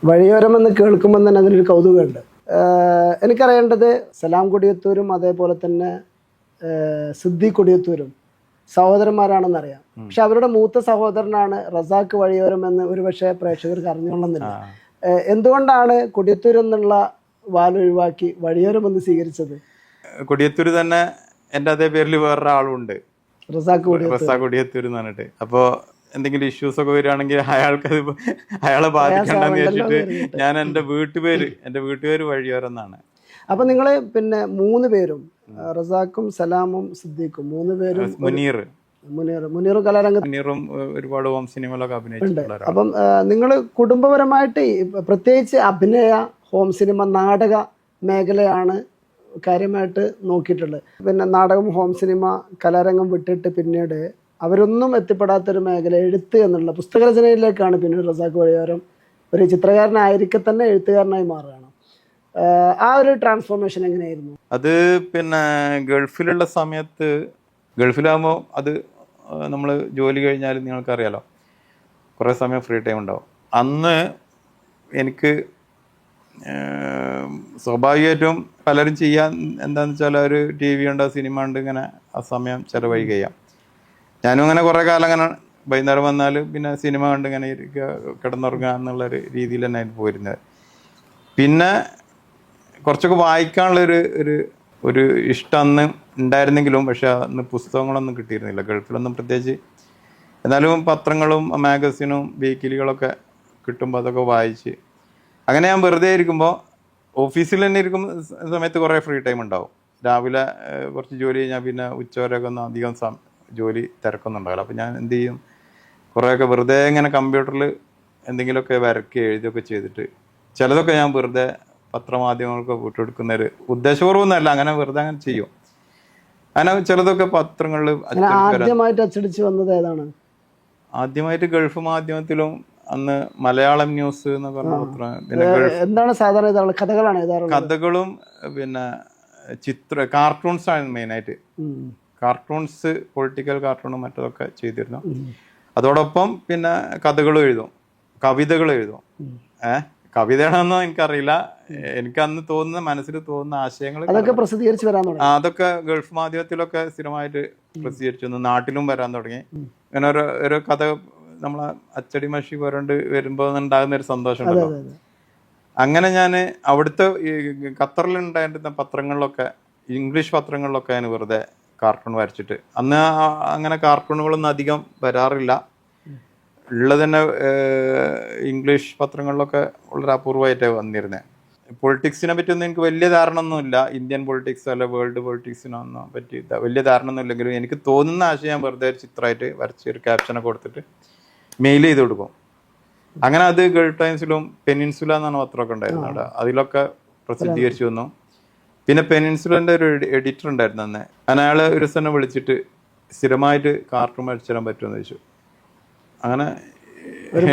വഴിയോരം എന്ന് കേൾക്കുമ്പോൾ തന്നെ അതിനൊരു കൗതുകമുണ്ട്. എനിക്കറിയേണ്ടത് സലാം കൊടിയത്തൂരും അതേപോലെ തന്നെ സിദ്ദീഖ് കൊടിയത്തൂരും സഹോദരന്മാരാണെന്നറിയാം. പക്ഷെ അവരുടെ മൂത്ത സഹോദരനാണ് റസാഖ് വഴിയോരം എന്ന് ഒരുപക്ഷെ പ്രേക്ഷകർക്ക് അറിഞ്ഞുകൊള്ളുന്നില്ല. എന്തുകൊണ്ടാണ് കൊടിയത്തൂർ എന്നുള്ള വാലൊഴിവാക്കി വഴിയോരം എന്ന് സ്വീകരിച്ചത്? കൊടിയത്തൂർ തന്നെ എൻ്റെ അതേ പേരിൽ വേറൊരാളുണ്ട്, റസാഖ് കൊടിയത്തൂർ എന്ന് പറഞ്ഞിട്ട്. അപ്പോൾ എന്തെങ്കിലും ഇഷ്യൂസ് ഒക്കെ വരികയാണെങ്കിൽ അയാളെ ബാധിക്കണ്ടെന്ന് വെച്ചിട്ട് ഞാൻ എൻ്റെ വീട്ടുപേര് വഴിയോരം എന്നാണ്. അപ്പൊ നിങ്ങള് പിന്നെ 3 പേരും റസാഖും സലാമും സിദ്ദീഖും 3 പേരും മുനീറും കലാരംഗത്തും ഒരുപാട് ഹോം സിനിമകളൊക്കെ അഭിനയിച്ചിട്ടുണ്ട്. അപ്പം നിങ്ങൾ കുടുംബപരമായിട്ട് പ്രത്യേകിച്ച് അഭിനയ, ഹോം സിനിമ, നാടക മേഖലയാണ് കാര്യമായിട്ട് നോക്കിയിട്ടുള്ളത്. പിന്നെ നാടകം, ഹോം സിനിമ, കലാരംഗം വിട്ടിട്ട് പിന്നീട് അവരൊന്നും എത്തിപ്പെടാത്തൊരു മേഖല എഴുത്ത് എന്നുള്ള പുസ്തകരചനയിലേക്കാണ് പിന്നീട് റസാഖ് വഴിയോരം ഒരു ചിത്രകാരനായിരിക്കെ തന്നെ എഴുത്തുകാരനായി മാറുകയാണ്. ആ ഒരു ട്രാൻസ്ഫോർമേഷൻ എങ്ങനെയായിരുന്നു? അത് പിന്നെ ഗൾഫിലുള്ള സമയത്ത്, ഗൾഫിലാകുമ്പോൾ അത് നമ്മൾ ജോലി കഴിഞ്ഞാൽ നിങ്ങൾക്കറിയാലോ കുറേ സമയം ഫ്രീ ടൈം ഉണ്ടാവും. അന്ന് എനിക്ക് സ്വാഭാവികമായിട്ടും പലരും ചെയ്യാൻ എന്താണെന്ന് വെച്ചാൽ ഒരു TV ഉണ്ട്, സിനിമ ഉണ്ട്, ഇങ്ങനെ ആ സമയം ചിലവഴിക്കുക. ഞാനും അങ്ങനെ കുറേ കാലം അങ്ങനെ വൈകുന്നേരം വന്നാൽ പിന്നെ സിനിമ കണ്ട് ഇങ്ങനെ ഇരിക്കുക, കിടന്നുറങ്ങുക എന്നുള്ളൊരു രീതിയിൽ തന്നെ ആയിരുന്നു പോയിരുന്നത്. പിന്നെ കുറച്ചൊക്കെ വായിക്കാനുള്ളൊരു ഒരു ഇഷ്ടം അന്ന് ഉണ്ടായിരുന്നെങ്കിലും പക്ഷെ അന്ന് പുസ്തകങ്ങളൊന്നും കിട്ടിയിരുന്നില്ല ഗൾഫിലൊന്നും പ്രത്യേകിച്ച്. എന്നാലും പത്രങ്ങളും മാഗസിനും വീക്കിലികളൊക്കെ കിട്ടുമ്പോൾ അതൊക്കെ വായിച്ച് അങ്ങനെ ഞാൻ വെറുതെ ഇരിക്കുമ്പോൾ ഓഫീസിൽ തന്നെ ഇരിക്കുന്ന സമയത്ത് കുറേ ഫ്രീ ടൈം ഉണ്ടാവും. രാവിലെ കുറച്ച് ജോലി കഴിഞ്ഞാൽ പിന്നെ ഉച്ചവരെയൊക്കെ ഒന്നും അധികം ജോലി തിരക്കൊന്നുണ്ടാവില്ല. അപ്പോൾ ഞാൻ എന്ത് ചെയ്യും, കുറേയൊക്കെ വെറുതെ ഇങ്ങനെ കമ്പ്യൂട്ടറിൽ എന്തെങ്കിലുമൊക്കെ വരയ്ക്കുക, എഴുതിയൊക്കെ ചെയ്തിട്ട് ചിലതൊക്കെ ഞാൻ വെറുതെ പത്രമാധ്യമങ്ങൾക്ക് വിട്ടുകൊടുക്കുന്നൊരു ഉദ്ദേശപൂർവ്വമൊന്നുമല്ല, അങ്ങനെ വെറുതെ അങ്ങനെ ചെയ്യും. അങ്ങനെ ചിലതൊക്കെ പത്രങ്ങളിൽ ആദ്യമായിട്ട് അച്ചടിച്ച് വന്നത് ഏതാണ്? ആദ്യമായിട്ട് ഗൾഫ് മാധ്യമത്തിലും അന്ന് മലയാളം ന്യൂസ് എന്ന് പറഞ്ഞ പത്രം. പിന്നെ എന്താണ് സാധാരണ കഥകളും പിന്നെ കാർട്ടൂൺസ് ആണ് മെയിനായിട്ട്. കാർട്ടൂൺസ്, പൊളിറ്റിക്കൽ കാർട്ടൂണും മറ്റതൊക്കെ ചെയ്തിരുന്നു. അതോടൊപ്പം പിന്നെ കഥകളും എഴുതും, കവിതകൾ എഴുതും. കവിതയാണെന്നോ എനിക്കറിയില്ല, എനിക്ക് അന്ന് തോന്നുന്ന മനസ്സിൽ തോന്നുന്ന ആശയങ്ങൾ അതൊക്കെ ഗൾഫ് മാധ്യമത്തിലൊക്കെ സ്ഥിരമായിട്ട് പ്രസിദ്ധീകരിച്ചു വന്നു. നാട്ടിലും വരാൻ തുടങ്ങി. ഇങ്ങനെ ഓരോ കഥ നമ്മളെ അച്ചടി മഷി പോരണ്ട് വരുമ്പോൾ ഉണ്ടാകുന്ന ഒരു സന്തോഷം ഉണ്ടല്ലോ. അങ്ങനെ ഞാൻ അവിടുത്തെ ഖത്തറിലുണ്ടായിരുന്ന പത്രങ്ങളിലൊക്കെ, ഇംഗ്ലീഷ് പത്രങ്ങളിലൊക്കെ ഞാൻ വെറുതെ കാർട്ടൂൺ വരച്ചിട്ട്, അന്ന് അങ്ങനെ കാർട്ടൂണുകളൊന്നും അധികം വരാറില്ല. ഉള്ളത് തന്നെ ഇംഗ്ലീഷ് പത്രങ്ങളിലൊക്കെ വളരെ അപൂർവമായിട്ടാണ് വന്നിരുന്നത്. പൊളിറ്റിക്സിനെ പറ്റിയൊന്നും എനിക്ക് വലിയ ധാരണ ഒന്നുമില്ല. ഇന്ത്യൻ പൊളിറ്റിക്സ് അല്ല വേൾഡ് പൊളിറ്റിക്സിനൊന്നും പറ്റി വലിയ ധാരണ ഒന്നും ഇല്ലെങ്കിലും എനിക്ക് തോന്നുന്ന ആശയം ഞാൻ വെറുതെ ഒരു ചിത്രമായിട്ട് വരച്ച് ഒരു ക്യാപ്ഷനൊക്കെ കൊടുത്തിട്ട് മെയിൽ ചെയ്ത് കൊടുക്കും. അങ്ങനെ അത് ഗൾഫ് ടൈംസിലും പെനിൻസുല എന്നാണ് പത്രമൊക്കെ ഉണ്ടായിരുന്നു അവിടെ, അതിലൊക്കെ പ്രസിദ്ധീകരിച്ചു വന്നു. പിന്നെ പെനിൻസുലൻ്റെ ഒരു എഡിറ്റർ ഉണ്ടായിരുന്നു അന്ന്. അങ്ങനെ അയാൾ ഒരു ദിവസം വിളിച്ചിട്ട് സ്ഥിരമായിട്ട് കാർട്ടൂൺ വരച്ചു തരാൻ പറ്റുമെന്ന് ചോദിച്ചു. അങ്ങനെ ഒരു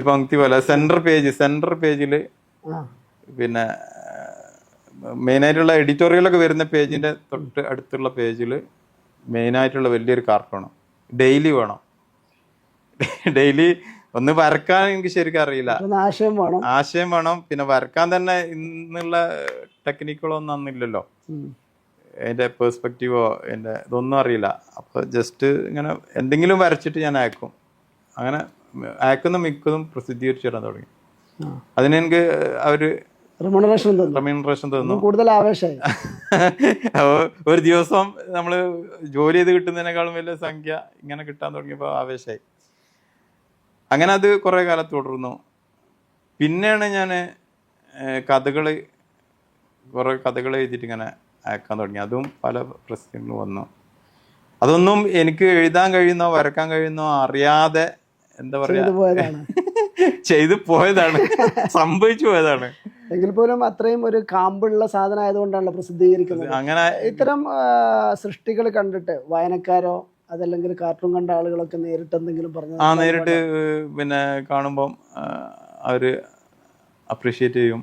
പങ്ക്തി പോലെ സെൻട്രൽ പേജിൽ പിന്നെ മെയിനായിട്ടുള്ള എഡിറ്റോറിയലൊക്കെ വരുന്ന പേജിൻ്റെ തൊട്ട് അടുത്തുള്ള പേജിൽ മെയിനായിട്ടുള്ള വലിയൊരു കാർട്ടൂണ് ഡെയിലി വേണം. ഡെയിലി ഒന്ന് വരക്കാൻ എനിക്ക് ശരിക്കും അറിയില്ല, ആശയം വേണം. പിന്നെ വരക്കാൻ തന്നെ ഇന്നുള്ള ടെക്നിക്കുകളൊന്നും അന്നില്ലല്ലോ, അതിൻ്റെ പേഴ്സ്പെക്റ്റീവോ എൻ്റെ ഇതൊന്നും അറിയില്ല. അപ്പോൾ ജസ്റ്റ് ഇങ്ങനെ എന്തെങ്കിലും വരച്ചിട്ട് ഞാൻ അയക്കും. അങ്ങനെ അയക്കുന്ന മിക്കതും പ്രസിദ്ധീകരിച്ചു തരാൻ തുടങ്ങി. അതിനെനിക്ക് അവർ റെമ്യൂണറേഷൻ തന്നു. കൂടുതൽ ആവേശമായി. ഒരു ദിവസം നമ്മൾ ജോലി ചെയ്ത് കിട്ടുന്നതിനേക്കാളും വലിയ സംഖ്യ ഇങ്ങനെ കിട്ടാൻ തുടങ്ങിയപ്പോൾ ആവേശമായി. അങ്ങനെ അത് കുറേ കാലം തുടർന്നു. പിന്നെയാണ് ഞാൻ കുറേ കഥകൾ എഴുതിയിട്ട് ഇങ്ങനെ അയക്കാൻ തുടങ്ങി. അതും പല പ്രസിദ്ധീകരണങ്ങളും വന്നു. അതൊന്നും എനിക്ക് എഴുതാൻ കഴിയുന്നോ വരക്കാൻ കഴിയുന്നോ അറിയാതെ എന്താ പറയാ ചെയ്തു പോയതാണ്, സംഭവിച്ചു പോയതാണ്. എങ്കിൽ പോലും അത്രയും ഒരു കാമ്പുള്ള സാധനം ആയതുകൊണ്ടാണല്ലോ പ്രസിദ്ധീകരിക്കുന്നത്. അങ്ങനെ ഇത്തരം സൃഷ്ടികൾ കണ്ടിട്ട് വായനക്കാരോ അതല്ലെങ്കിൽ കാർട്ടൂൺ കണ്ട ആളുകളൊക്കെ നേരിട്ട് എന്തെങ്കിലും പറഞ്ഞു? നേരിട്ട് പിന്നെ കാണുമ്പം അവര് അപ്രീഷിയേറ്റ് ചെയ്യും.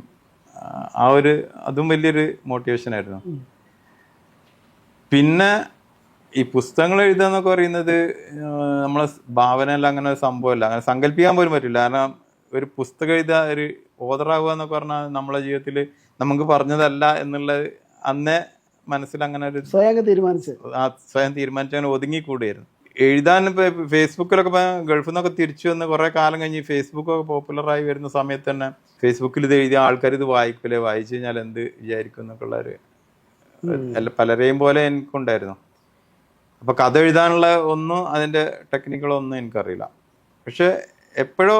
അതും വലിയൊരു മോട്ടിവേഷൻ ആയിരുന്നു. പിന്നെ ഈ പുസ്തകങ്ങൾ എഴുതുക എന്നൊക്കെ പറയുന്നത് നമ്മളെ ഭാവനയെല്ലാം അങ്ങനെ ഒരു സംഭവമല്ല, അങ്ങനെ സങ്കല്പിക്കാൻ പോലും പറ്റില്ല. കാരണം ഒരു പുസ്തകം എഴുതുക, ഒരു ഓതറാവുക എന്നൊക്കെ പറഞ്ഞാൽ നമ്മളെ ജീവിതത്തിൽ നമുക്ക് പറഞ്ഞതല്ല എന്നുള്ളത് അന്നേ മനസ്സിൽ അങ്ങനെ ഒരു സ്വയം തീരുമാനിച്ച് അങ്ങനെ ഒതുങ്ങിക്കൂടിയായിരുന്നു. എഴുതാൻ ഇപ്പോൾ ഫേസ്ബുക്കിലൊക്കെ ഗൾഫിൽ നിന്നൊക്കെ തിരിച്ചു വന്ന് കുറേ കാലം കഴിഞ്ഞ് ഫേസ്ബുക്കൊക്കെ പോപ്പുലറായി വരുന്ന സമയത്ത് തന്നെ ഫേസ്ബുക്കിൽ ഇത് എഴുതിയ ആൾക്കാർ ഇത് വായിക്കില്ലേ, വായിച്ചു കഴിഞ്ഞാൽ എന്ത് വിചാരിക്കും എന്നൊക്കെ ഉള്ളൊരു പലരെയും പോലെ എനിക്കുണ്ടായിരുന്നു. അപ്പോൾ കഥ എഴുതാനുള്ള ഒന്നും അതിൻ്റെ ടെക്നിക്കുകളൊന്നും എനിക്കറിയില്ല. പക്ഷെ എപ്പോഴോ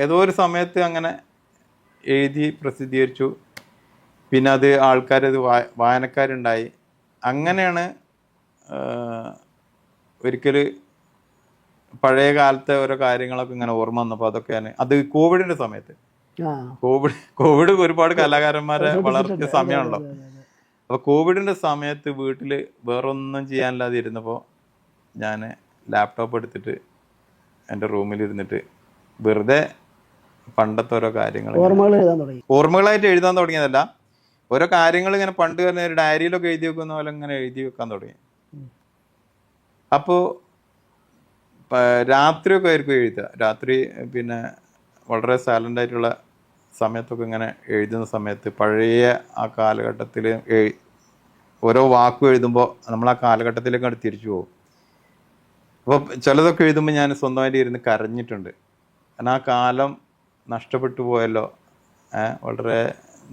ഏതോ ഒരു സമയത്ത് അങ്ങനെ എഴുതി പ്രസിദ്ധീകരിച്ചു. പിന്നെ അത് ആൾക്കാരത് വായനക്കാരുണ്ടായി. അങ്ങനെയാണ് ഒരിക്കൽ പഴയ കാലത്തെ ഓരോ കാര്യങ്ങളൊക്കെ ഇങ്ങനെ ഓർമ്മ വന്നപ്പോൾ അതൊക്കെയാണ്. അത് കോവിഡിൻ്റെ സമയത്ത്, കോവിഡ് ഒരുപാട് കലാകാരന്മാരെ വളർത്തിയ സമയമാണല്ലോ. അപ്പോൾ കോവിഡിൻ്റെ സമയത്ത് വീട്ടിൽ വേറൊന്നും ചെയ്യാനില്ലാതെ ഇരുന്നപ്പോൾ ഞാൻ ലാപ്ടോപ്പ് എടുത്തിട്ട് എൻ്റെ റൂമിലിരുന്നിട്ട് വെറുതെ പണ്ടത്തെ ഓരോ കാര്യങ്ങൾ ഓർമ്മകളായിട്ട് എഴുതാൻ തുടങ്ങിയതല്ല, ഓരോ കാര്യങ്ങൾ ഇങ്ങനെ പണ്ട് തന്നെ ഒരു ഡയറിയിലൊക്കെ എഴുതി വെക്കുന്ന പോലെ ഇങ്ങനെ എഴുതി വെക്കാൻ തുടങ്ങി. അപ്പോൾ രാത്രിയൊക്കെ ആയിരിക്കും എഴുതുക. രാത്രി പിന്നെ വളരെ സൈലൻ്റ് ആയിട്ടുള്ള സമയത്തൊക്കെ ഇങ്ങനെ എഴുതുന്ന സമയത്ത് പഴയ ആ കാലഘട്ടത്തിൽ ഓരോ വാക്കും എഴുതുമ്പോൾ നമ്മൾ ആ കാലഘട്ടത്തിലേക്ക് അങ്ങോട്ട് തിരിച്ചു പോകും. അപ്പോൾ ചിലതൊക്കെ എഴുതുമ്പോൾ ഞാൻ സ്വന്തമായിട്ട് ഇരുന്ന് കരഞ്ഞിട്ടുണ്ട്. കാരണം ആ കാലം നഷ്ടപ്പെട്ടു പോയല്ലോ, വളരെ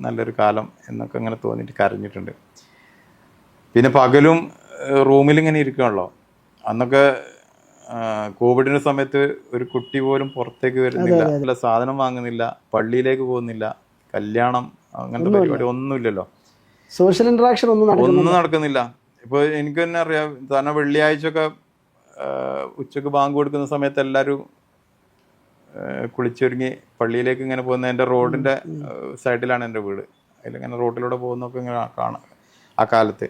നല്ലൊരു കാലം എന്നൊക്കെ ഇങ്ങനെ തോന്നിയിട്ട് കരഞ്ഞിട്ടുണ്ട്. പിന്നെ പകലും റൂമിലിങ്ങനെ ഇരിക്കുകയാണല്ലോ. അന്നൊക്കെ കോവിഡിൻ്റെ സമയത്ത് ഒരു കുട്ടി പോലും പുറത്തേക്ക് വരുന്നില്ല, വല്ല സാധനം വാങ്ങുന്നില്ല, പള്ളിയിലേക്ക് പോകുന്നില്ല, കല്യാണം അങ്ങനത്തെ പരിപാടി ഒന്നുമില്ലല്ലോ, സോഷ്യൽ ഇന്ററാക്ഷൻ ഒന്നും നടക്കുന്നില്ല. ഇപ്പോൾ എനിക്ക് തന്നെ അറിയാം, തന്നെ വെള്ളിയാഴ്ചയൊക്കെ ഉച്ചക്ക് ബാങ്ക് കൊടുക്കുന്ന സമയത്ത് എല്ലാവരും കുളിച്ചൊരുങ്ങി പള്ളിയിലേക്ക് ഇങ്ങനെ പോകുന്ന എൻ്റെ റോഡിൻ്റെ സൈഡിലാണ് എൻ്റെ വീട്. അതിലിങ്ങനെ റോഡിലൂടെ പോകുന്നൊക്കെ ഇങ്ങനെ കാണാം ആ കാലത്ത്.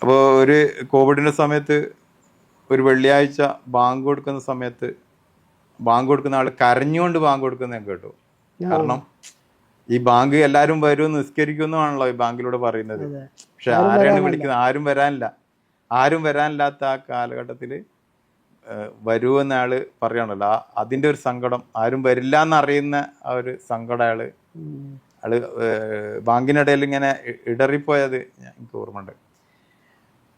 അപ്പോൾ ഒരു കോവിഡിൻ്റെ സമയത്ത് ഒരു വെള്ളിയാഴ്ച ബാങ്ക് കൊടുക്കുന്ന സമയത്ത് ബാങ്ക് കൊടുക്കുന്ന ആൾ കരഞ്ഞുകൊണ്ട് ബാങ്ക് കൊടുക്കുന്ന ഞാൻ കേട്ടു. കാരണം ഈ ബാങ്ക് എല്ലാവരും വരും നിസ്കരിക്കുന്നുമാണല്ലോ ഈ ബാങ്കിലൂടെ പറയുന്നത്. പക്ഷെ ആരാണ് വിളിക്കുന്നത്? ആരും വരാനില്ലാത്ത ആ കാലഘട്ടത്തിൽ വരൂ എന്ന ആള് പറയണല്ലോ, അതിൻ്റെ ഒരു സങ്കടം, ആരും വരില്ല എന്നറിയുന്ന ആ ഒരു സങ്കടം ആള് ബാങ്കിനിടയിൽ ഇങ്ങനെ ഇടറിപ്പോയത് എനിക്ക് ഓർമ്മയുണ്ട്.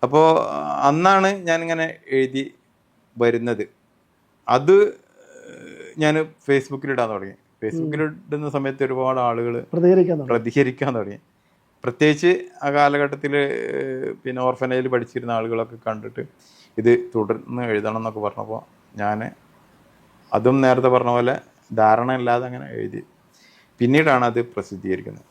അപ്പോൾ അന്നാണ് ഞാനിങ്ങനെ എഴുതി വരുന്നത്. അത് ഞാൻ ഫേസ്ബുക്കിലിടാൻ തുടങ്ങി. ഫേസ്ബുക്കിലിടുന്ന സമയത്ത് ഒരുപാട് ആളുകൾ പ്രതികരിക്കാൻ തുടങ്ങി. പ്രത്യേകിച്ച് ആ കാലഘട്ടത്തിൽ പിന്നെ ഓർഫനേജിൽ പഠിച്ചിരുന്ന ആളുകളൊക്കെ കണ്ടിട്ട് ഇത് തുടർന്ന് എഴുതണം എന്നൊക്കെ പറഞ്ഞപ്പോൾ ഞാൻ അതും നേരത്തെ പറഞ്ഞ പോലെ ധാരണ ഇല്ലാതെ അങ്ങനെ എഴുതി. പിന്നീടാണ് അത് പ്രസിദ്ധീകരിക്കുന്നത്.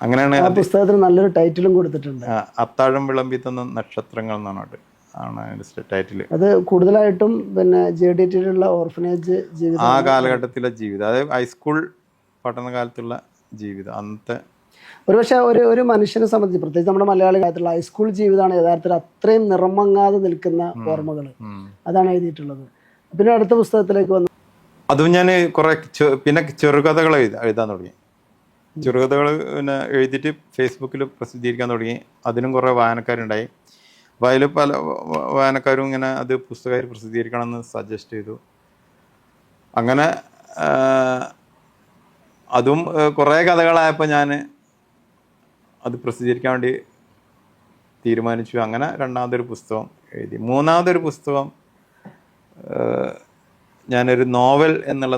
അങ്ങനെയാണ് പുസ്തകത്തിന് നല്ലൊരു ടൈറ്റിലും കൊടുത്തിട്ടുണ്ട്, അത്താഴം വിളമ്പി തന്ന നക്ഷത്രങ്ങൾ എന്നാണ് അതിന്റെ ടൈറ്റിൽ. അത് കൂടുതലായിട്ടും പിന്നെ JDTയിലുള്ള ഓർഫനേജ് ജീവിതം, ആ കാലഘട്ടത്തിലെ ജീവിതം, അതായത് ഹൈസ്കൂൾ പഠനകാലത്തുള്ള ജീവിതം. അന്നത്തെ ഒരുപക്ഷെ ഒരു മനുഷ്യനെ സംബന്ധിച്ച്, പ്രത്യേകിച്ച് നമ്മുടെ മലയാളി കാര്യത്തിലുള്ള ഹൈസ്കൂൾ ജീവിതമാണ് യഥാർത്ഥത്തിൽ അത്രയും നിറമങ്ങാതെ നിൽക്കുന്ന ഓർമ്മകൾ. അതാണ് എഴുതിയിട്ടുള്ളത്. പിന്നെ അടുത്ത പുസ്തകത്തിലേക്ക് വന്നു. അതും ഞാൻ കുറെ പിന്നെ ചെറുകഥകൾ എഴുതാൻ തുടങ്ങി. ചെറുകഥകൾ പിന്നെ എഴുതിയിട്ട് ഫേസ്ബുക്കിൽ പ്രസിദ്ധീകരിക്കാൻ തുടങ്ങി. അതിനും കുറേ വായനക്കാരുണ്ടായി. അപ്പോൾ അതിൽ പല വായനക്കാരും ഇങ്ങനെ അത് പുസ്തകമായി പ്രസിദ്ധീകരിക്കണമെന്ന് സജസ്റ്റ് ചെയ്തു. അങ്ങനെ അതും കുറേ കഥകളായപ്പോൾ ഞാൻ അത് പ്രസിദ്ധീകരിക്കാൻ വേണ്ടി തീരുമാനിച്ചു. അങ്ങനെ രണ്ടാമതൊരു പുസ്തകം എഴുതി. മൂന്നാമതൊരു പുസ്തകം ഞാനൊരു നോവൽ എന്നുള്ള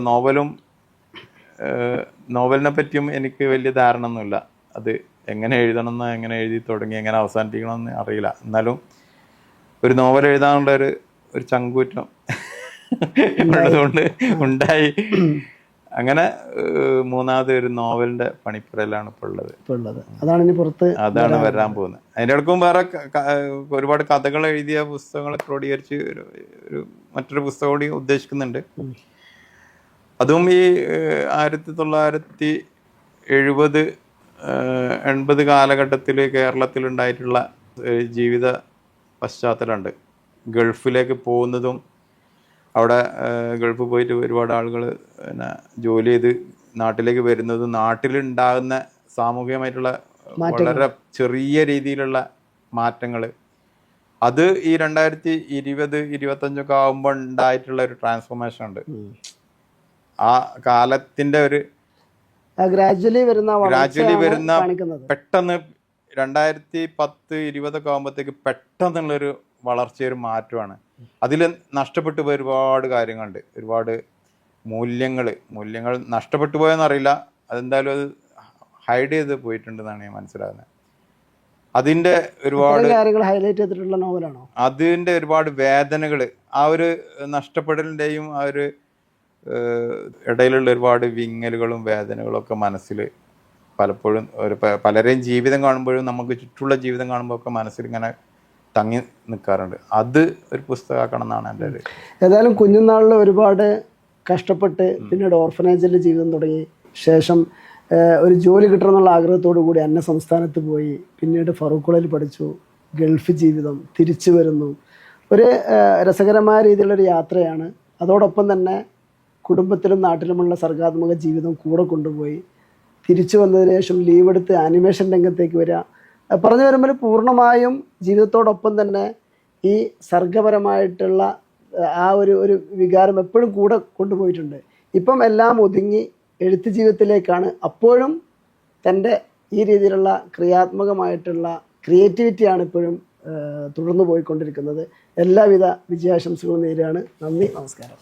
നോവലിനെ പറ്റിയും എനിക്ക് വലിയ ധാരണ ഒന്നുമില്ല. അത് എങ്ങനെ എഴുതണമെന്ന്, എങ്ങനെ എഴുതി തുടങ്ങി, എങ്ങനെ അവസാനിപ്പിക്കണമെന്ന് അറിയില്ല. എന്നാലും ഒരു നോവൽ എഴുതാനുള്ള ഒരു ചങ്കൂറ്റം ഉള്ളതുകൊണ്ട് ഉണ്ടായി. അങ്ങനെ മൂന്നാമത് ഒരു നോവലിന്റെ പണിപ്പുരയിലാണ് ഇപ്പോൾ ഉള്ളത്. അതാണ് വരാൻ പോകുന്നത്. അതിൻ്റെ ഇടയ്ക്കും വേറെ ഒരുപാട് കഥകൾ എഴുതിയ പുസ്തകങ്ങൾ ക്രോഡീകരിച്ച് ഒരു മറ്റൊരു പുസ്തകം കൂടി ഉദ്ദേശിക്കുന്നുണ്ട്. അതും ഈ 1970-80 കാലഘട്ടത്തിൽ കേരളത്തിലുണ്ടായിട്ടുള്ള ജീവിത പശ്ചാത്തലമുണ്ട്. ഗൾഫിലേക്ക് പോകുന്നതും അവിടെ ഗൾഫിൽ പോയിട്ട് ഒരുപാട് ആളുകൾ പിന്നെ ജോലി ചെയ്ത് നാട്ടിലേക്ക് വരുന്നതും നാട്ടിലുണ്ടാകുന്ന സാമൂഹികമായിട്ടുള്ള വളരെ ചെറിയ രീതിയിലുള്ള മാറ്റങ്ങൾ, അത് ഈ 2020-25 ആകുമ്പോൾ ഉണ്ടായിട്ടുള്ള ഒരു ട്രാൻസ്ഫോർമേഷൻ ഉണ്ട്. ആ കാലത്തിന്റെ ഒരു ഗ്രാജുവലി വരുന്ന പെട്ടെന്ന് 2010-20 ആകുമ്പോഴത്തേക്ക് പെട്ടെന്നുള്ളൊരു വളർച്ച, ഒരു മാറ്റമാണ്. അതിൽ നഷ്ടപ്പെട്ടു പോയ ഒരുപാട് കാര്യങ്ങളുണ്ട്, ഒരുപാട് മൂല്യങ്ങൾ നഷ്ടപ്പെട്ടു പോയെന്നറിയില്ല, അതെന്തായാലും അത് ഹൈഡ് ചെയ്ത് പോയിട്ടുണ്ടെന്നാണ് ഞാൻ മനസ്സിലാകുന്നത്. അതിൻ്റെ ഒരുപാട് കാര്യങ്ങൾ ഹൈലൈറ്റ് ചെയ്തിട്ടുള്ള നോവലാണോ? അതിൻ്റെ ഒരുപാട് വേദനകൾ, ആ ഒരു നഷ്ടപ്പെടലിൻ്റെയും ആ ഒരു ഇടയിലുള്ള ഒരുപാട് വിങ്ങലുകളും വേദനകളും ഒക്കെ മനസ്സിൽ പലപ്പോഴും പലരെയും ജീവിതം കാണുമ്പോഴും നമുക്ക് ചുറ്റുള്ള ജീവിതം കാണുമ്പോൾ ഒക്കെ മനസ്സിൽ ഇങ്ങനെ തങ്ങി നിൽക്കാറുണ്ട്. അത് ഒരു പുസ്തകമാക്കണം എന്നാണ് എൻ്റെ ഒരു. ഏതായാലും കുഞ്ഞുനാളിൽ ഒരുപാട് കഷ്ടപ്പെട്ട് പിന്നീട് ഓർഫനേജിൽ ജീവിതം തുടങ്ങി, ശേഷം ഒരു ജോലി കിട്ടണമെന്നുള്ള ആഗ്രഹത്തോടു കൂടി അന്യ സംസ്ഥാനത്ത് പോയി, പിന്നീട് ഫറൂഖ് കോളേജിൽ പഠിച്ചു, ഗൾഫ് ജീവിതം, തിരിച്ചു വരുന്നു. ഒരു രസകരമായ രീതിയിലുള്ളൊരു യാത്രയാണ്. അതോടൊപ്പം തന്നെ കുടുംബത്തിലും നാട്ടിലുമുള്ള സർഗാത്മക ജീവിതം കൂടെ കൊണ്ടുപോയി തിരിച്ചു വന്നതിന് ശേഷം ലീവ് എടുത്ത് ആനിമേഷൻ രംഗത്തേക്ക് വരിക. പറഞ്ഞു വരുമ്പോൾ പൂർണ്ണമായും ജീവിതത്തോടൊപ്പം തന്നെ ഈ സർഗപരമായിട്ടുള്ള ആ ഒരു വികാരം എപ്പോഴും കൂടെ കൊണ്ടുപോയിട്ടുണ്ട്. ഇപ്പം എല്ലാം ഒതുങ്ങി എഴുത്ത് ജീവിതത്തിലേക്കാണ്. അപ്പോഴും തൻ്റെ ഈ രീതിയിലുള്ള ക്രിയാത്മകമായിട്ടുള്ള ക്രിയേറ്റിവിറ്റിയാണ് ഇപ്പോഴും തുടർന്നു പോയിക്കൊണ്ടിരിക്കുന്നത്. എല്ലാവിധ വിജയാശംസകളും നേരെയാണ്. നന്ദി, നമസ്കാരം.